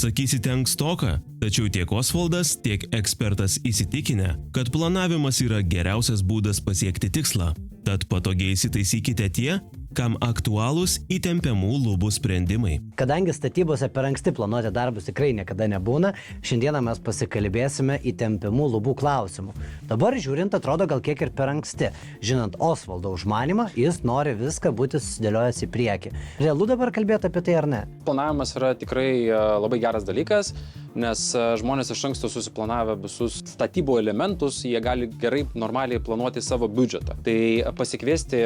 Sakysite ankstoka, tačiau tiek Osvaldas, tiek ekspertas įsitikinę, kad planavimas yra geriausias būdas pasiekti tikslą. Tad patogiai įsitaisykite tie, kam aktualūs įtempiamų lubų sprendimai. Kadangi statybose per anksti planuoti darbus tikrai niekada nebūna, šiandieną mes pasikalbėsime įtempiamų lubų klausimų. Dabar žiūrint atrodo gal kiek ir per anksti. Žinant Osvaldo užmanymą, jis nori viską būti susidėliojęs į priekį. Realu dabar kalbėti apie tai ar ne? Planavimas yra tikrai labai geras dalykas, nes žmonės iš anksto susiplanavę visus statybų elementus, jie gali gerai, normaliai planuoti savo biudžetą. Tai pasikviesti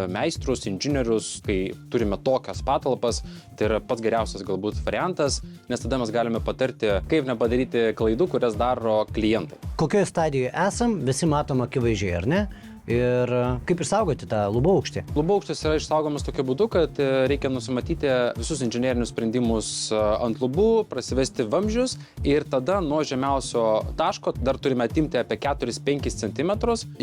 meistrus, inžinierius, kai turime tokias patalpas, tai yra pats geriausias galbūt variantas, nes tada mes galime patarti, kaip nepadaryti klaidų, kurias daro klientai. Kokioje stadijoje esam, visi matom akivaizdžiai, ar ne? Ir kaip išsaugoti tą lubų aukštį? Lubų aukštis yra išsaugomas tokiu būdu, kad reikia nusimatyti visus inžinerinius sprendimus ant lubų, prasivesti vamzdžius ir tada nuo žemiausio taško dar turime atimti apie 4-5 cm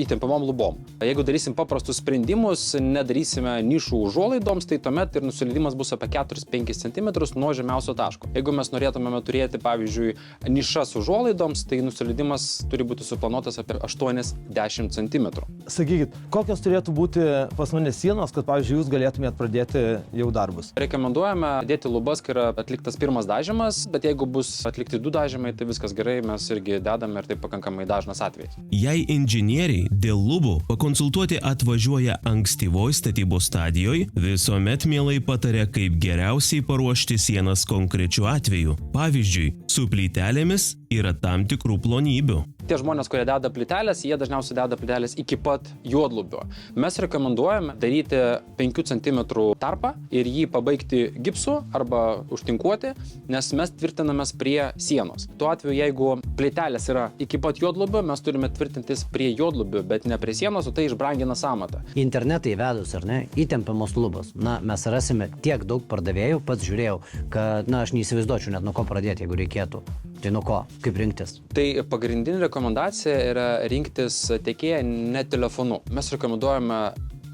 įtempiamom lubom. Jeigu darysim paprastus sprendimus, nedarysime nišų užuolaidoms, tai tuomet ir nusileidimas bus apie 4-5 cm nuo žemiausio taško. Jeigu mes norėtumėme turėti, pavyzdžiui, nišas užuolaidoms, tai nusileidimas turi būti suplanuotas apie 8-10 cm. Sakykit, kokios turėtų būti pas mane sienos, kad, pavyzdžiui, jūs galėtumėt pradėti jau darbus? Rekomenduojame dėti lubas, kai yra atliktas pirmas dažymas, bet jeigu bus atlikti 2 dažymai, tai viskas gerai, mes irgi dedame ir tai pakankamai dažnas atvejis. Jei inžinieriai dėl lubų pakonsultuoti atvažiuoja ankstyvoj statybos stadijoje, visuomet mielai pataria, kaip geriausiai paruošti sienas konkrečiu atveju. Pavyzdžiui, su plytelėmis yra tam tikrų plonybių. Tie žmonės, kurie deda plytelės, jie dažniausiai deda plytelės iki pat juodlubio. Mes rekomenduojame daryti 5 cm tarpą ir jį pabaigti gipsu arba užtinkuoti, nes mes tvirtinamės prie sienos. Tuo atveju, jeigu plytelės yra iki pat juodlubio, mes turime tvirtintis prie juodlubio, bet ne prie sienos, o tai išbrangina sąmatą. Į internetą įvedus, ar ne, įtempiamos lubos. Na, mes rasime tiek daug pardavėjų, pats žiūrėjau, kad, aš neįsivaizduočiau net nuo ko pradėti, jeigu reikėtų. Tai nuo ko? Kaip rinktis? Tai pagrindinė rekomendacija yra rinktis tiekėją ne telefonu. Mes rekomenduojame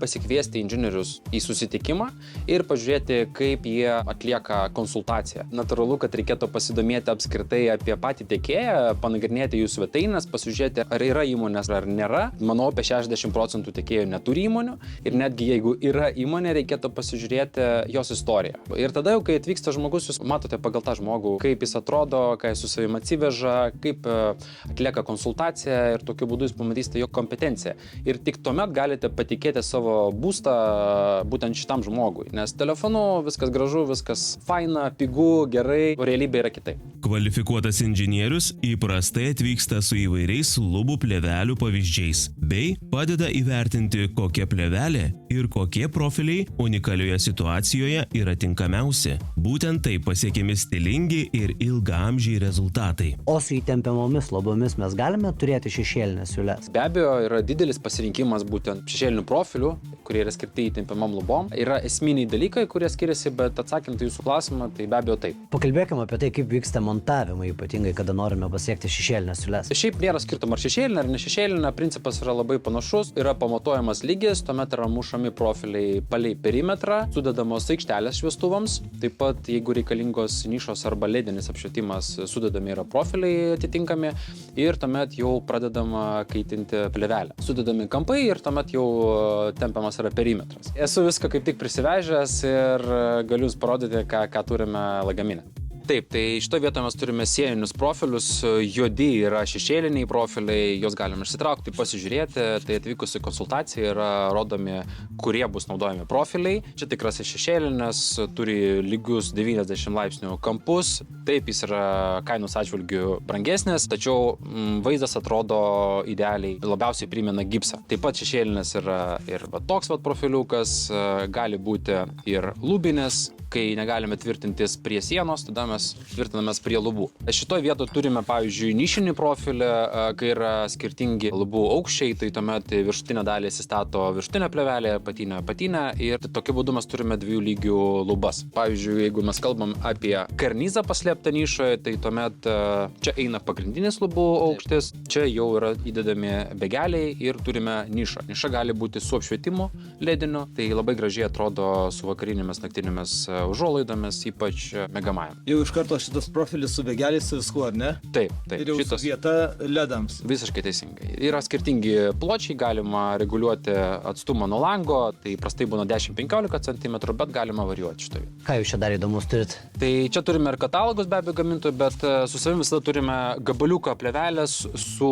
pasikviesti inžinierius į susitikimą ir pažiūrėti, kaip jie atlieka konsultaciją. Natūralu, kad reikėtų pasidomėti apskritai apie patį tiekėją, panagrinėti jų svetaines, pasižiūrėti, ar yra įmonės ar nėra. Manau, apie 60% tiekėjų neturi įmonių ir netgi jeigu yra įmonė, reikėtų pasižiūrėti jos istoriją. Ir tada jau, kai atvyksta žmogus, jūs matote pagal tą žmogų, kaip jis atrodo, ką jis su savimi atsiveža, kaip atlieka konsultaciją ir tokiu būdu jūs pamatysite jo kompetenciją. Ir tik tuomet galite patikėti savo būstą būtent šitam žmogui, nes telefonu viskas gražu, viskas faina, pigu, gerai, o realybė yra kitaip. Kvalifikuotas inžinierius įprastai atvyksta su įvairiais lubų plėvelių pavyzdžiais, bei padeda įvertinti, kokia plėvelė ir kokie profiliai unikalioje situacijoje yra tinkamiausi. Būtent tai pasiekiami stilingi ir ilgaamžiai rezultatai. O su įtempiamomis lubomis mes galime turėti šešėlinės siūles? Be abejo, yra didelis pasirinkimas būtent šešėlinių profilių, kurie yra skirti įtempiamom lubom. Yra esminiai dalykai, kurie skiriasi, bet atsakant į jūsų klausimą, tai be abejo taip. Pakalbėkime apie tai, kaip vyksta montavimai, ypatingai, kada norime pasiekti šešėlinės siūles. Šiaip nėra skirtumo ar šešėlinė ar ne šešėlinė, principas yra labai panašus, yra pamatuojamas lygis, tuomet yra mušami profiliai palei perimetrą, sudedamos aikštelės šviestuvams, taip pat jeigu reikalingos nišos arba ledinis apšvietimas, sudedami yra profiliai atitinkami ir tuomet jau pradedama kaitinti plėvelę. Sudedami kampai ir tuomet jau tempiamas yra perimetras. Esu viską kaip tik prisivežęs ir galiu jūs parodyti, ką turime lagamine. Taip, tai šitoje vietoje mes turime sieninius profilius, juodi yra šešėliniai profiliai, juos galime išsitraukti, pasižiūrėti, tai atvykus į konsultaciją yra rodomi, kurie bus naudojami profiliai. Čia tikrasis šešėlinis, turi lygius 90 laipsnių kampus, taip jis yra kainos atžvilgių brangesnis, tačiau vaizdas atrodo idealiai, labiausiai primena gipsą. Taip pat šešėlinis yra ir toks profiliukas, gali būti ir lubinis, kai negalime tvirtintis prie sienos, tada mes tvirtinamės prie lubų. Šitoje vietoje turime, pavyzdžiui, nišinį profilį, kai yra skirtingi lubų aukščiai, tai tuomet viršutinę dalį įsistato viršutinę plėvelę, apatinę ir tokiu būdu mes turime 2 lygių lubas. Pavyzdžiui, jeigu mes kalbam apie karnizą paslėptą nišoje, tai tuomet čia eina pagrindinis lubų aukštis, čia jau yra įdedami begeliai ir turime nišą. Niša gali būti su apšvietimu lediniu, tai labai gražiai atrodo su vakarinėmis naktinėmis užuolaidomis, ypač miegamajam. Jau iš karto šitas profilis su vėgeliais su viskuo, ar ne? Taip, Ir jau šitas vieta ledams. visiškai teisingai. Yra skirtingi pločiai, galima reguliuoti atstumą nuo lango, tai prastai būna 10-15 cm, bet galima varijuoti šitoj. Ką jūs čia dar įdomus turit? Tai čia turime ir katalogus be abejo gamintojų, bet su savimi visada turime gabaliuką plėvelės su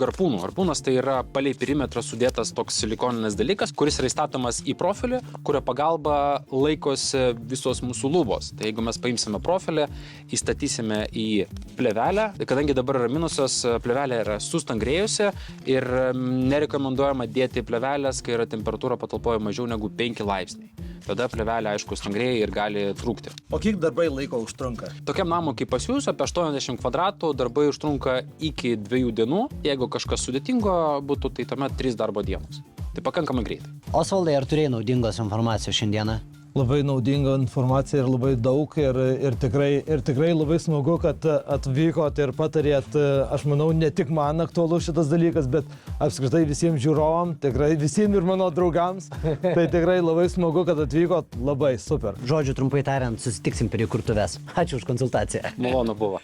garpūnu. Garpūnas tai yra palei perimetrą sudėtas toks silikoninis dalykas, kuris yra įstatomas į profilį, kurio pagalba laikosi visos mūsų lubos. Tai jeigu mes paimsime profilį, įstatysime į plėvelę, kadangi dabar yra minusas, plėvelė yra sustangrėjusi ir nerekomenduojama dėti plėvelės, kai yra temperatūra patalpoje mažiau negu 5 laipsniai. Tada plėvelė, aišku, stangrėja ir gali trūkti. O kiek darbai laiko užtrunka? Tokiam namui kaip pas jūs, apie 80 kvadratų, darbai užtrunka iki 2 dienų. Jeigu kažkas sudėtingo būtų, tai tuomet 3 darbo dienos. Tai pakankamai greitai. Osvaldai, ar turėjai naudingos informacijos šiandieną? Labai naudinga informacija ir labai daug ir tikrai labai smagu, kad atvykot ir patarėt, aš manau, ne tik man aktualu šitas dalykas, bet apskritai visiems žiūrovam, tikrai visiems ir mano draugams. Tai tikrai labai smagu, kad atvykot, labai super. Žodžiu, trumpai tariant, susitiksim prie įkurtuvės. Ačiū už konsultaciją. Malonu buvo.